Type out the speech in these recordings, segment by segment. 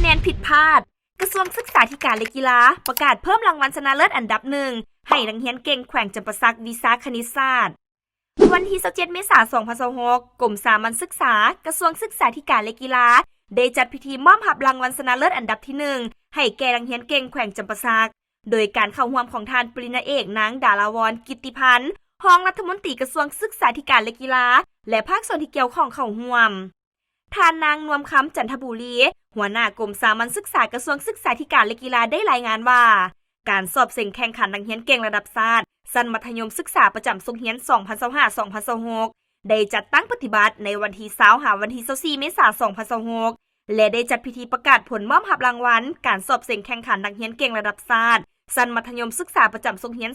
นนผิดพลาดกระทรวงศึกษาธิการและกีฬาประกาศเพิ่มรางวัลชนะเลิศอันดับหนึ่งให้นักเรียนเก่งแขวงจำปาสักวิชาคณิตศาสตร์วันที่27เมษายน2026กรมสามัญศึกษากระทรวงศึกษาธิการและกีฬาได้จัดพิธีมอบรับรางวัลชนะเลิศอันดับที่1ให้แก่นักเรียนเก่งแขวงจำปาสักโดยการเข้าร่วมของท่านปริญญาเอกนางดาราวรกิตติพันธ์รองรัฐมนตรีกระทรวงศึกษาธิการและกีฬาและภาคส่วนที่เกี่ยวข้องเข้าร่วมท่านนางนวมคำจันทบุรีหัวหน้ากรมสามัญศึกษากระทรวงศึกษาธิการและกีฬาได้รายงานว่าการสอบเส่งแข่งขันนักเรียนเก่งระดับชาติชั้นมัธยมศึกษาประจำทรงเรียน2025-2026ได้จัดตั้งปฏิบัติในวันที่20ถึงวันที่24เมษายน2026และได้จัดพิธีประกาศผลมอบรับรางวัลการสอบเส่งแข่งขันนักเรียนเก่งระดับชาติชั้นมัธยมศึกษาประจำทรงเรียน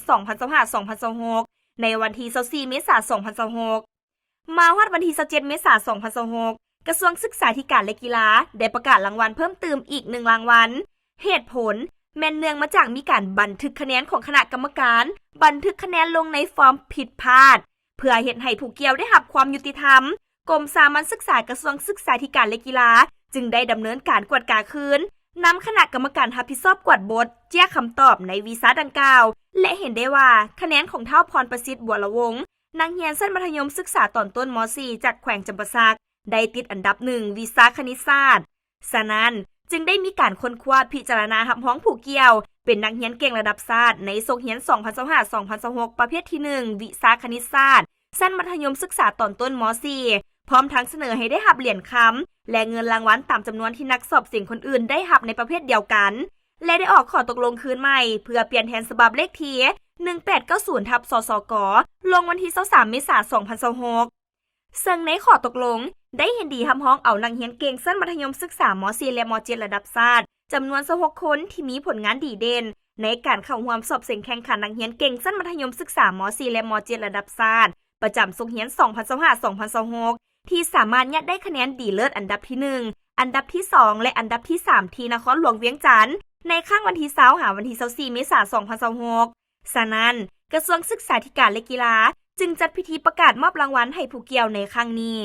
2025-2026ในวันที่24เมษายน2026มาฮอดวันที่27เมษายน2026กระทรวงศึกษาธิการและกีฬาได้ประกาศรางวัลเพิ่มเติมอีก1รางวัลเหตุผลแม่นเนื่องมาจากมีการบันทึกคะแนนของคณะกรรมการบันทึกคะแนนลงในฟอร์มผิดพลาดเพื่อเฮ็ดให้ผู้เกี่ยวได้รับความยุติธรรมกรมสามัญศึกษากระทรวงศึกษาธิการและกีฬาจึงได้ดำเนินการกวดกาคืนนำคณะกรรมการรับผิดชอบกวดบทแจ้งคำตอบในวิชาดังกล่าวและเห็นได้ว่าคะแนนของเท่าพรประสิทธิ์บัวละวงศ์นักเรียนชั้นมัธยมศึกษาตอนต้นม .4 จากแขวงจำปาสักได้ติดอันดับ1วิชาคณิตศาสตร์ฉะนั้นจึงได้มีการค้นคว้าพิจารณารับรองผู้เกี่ยวเป็นนักเรียนเก่งระดับชาติในทรงเรียน2025-2026ประเภทที่1วิชาคณิตศาสตร์ชั้นมัธยมศึกษาตอนต้นม .4 พร้อมทั้งเสนอให้ได้รับเหรียญคำและเงินรางวัลตามจำนวนที่นักสอบเสี่ยงคนอื่นได้รับในประเภทเดียวกันและได้ออกข้อตกลงคืนใหม่เพื่อเปลี่ยนแทนฉบับเลขที่1890/สสกลงวันที่23เมษายน2026ซึ่งในข้อตกลงได้เห็นดีรับรองเอานักเรียนเก่งชั้นมัธยมศึกษาม .4 และม .7 ระดับชาติจำนวน26คนที่มีผลงานดีเด่นในการเข้าร่วมสอบเสี่ยงแข่งขันนักเรียนเก่งชั้นมัธยมศึกษาม .4 และม .7 ระดับชาติประจำทรงเรียน2025-2026ที่สามารถยัดได้คะแนนดีเลิศอันดับที่1อันดับที่2และอันดับที่3ที่นครหลวงเวียงจันทน์ในครั้งวันที่20ถึงวันที่24เมษายน2026ฉะนั้นกระทรวงศึกษาธิการและกีฬาจึงจัดพิธีประกาศมอบรางวัลให้ผู้เกี่ยวในครั้งนี้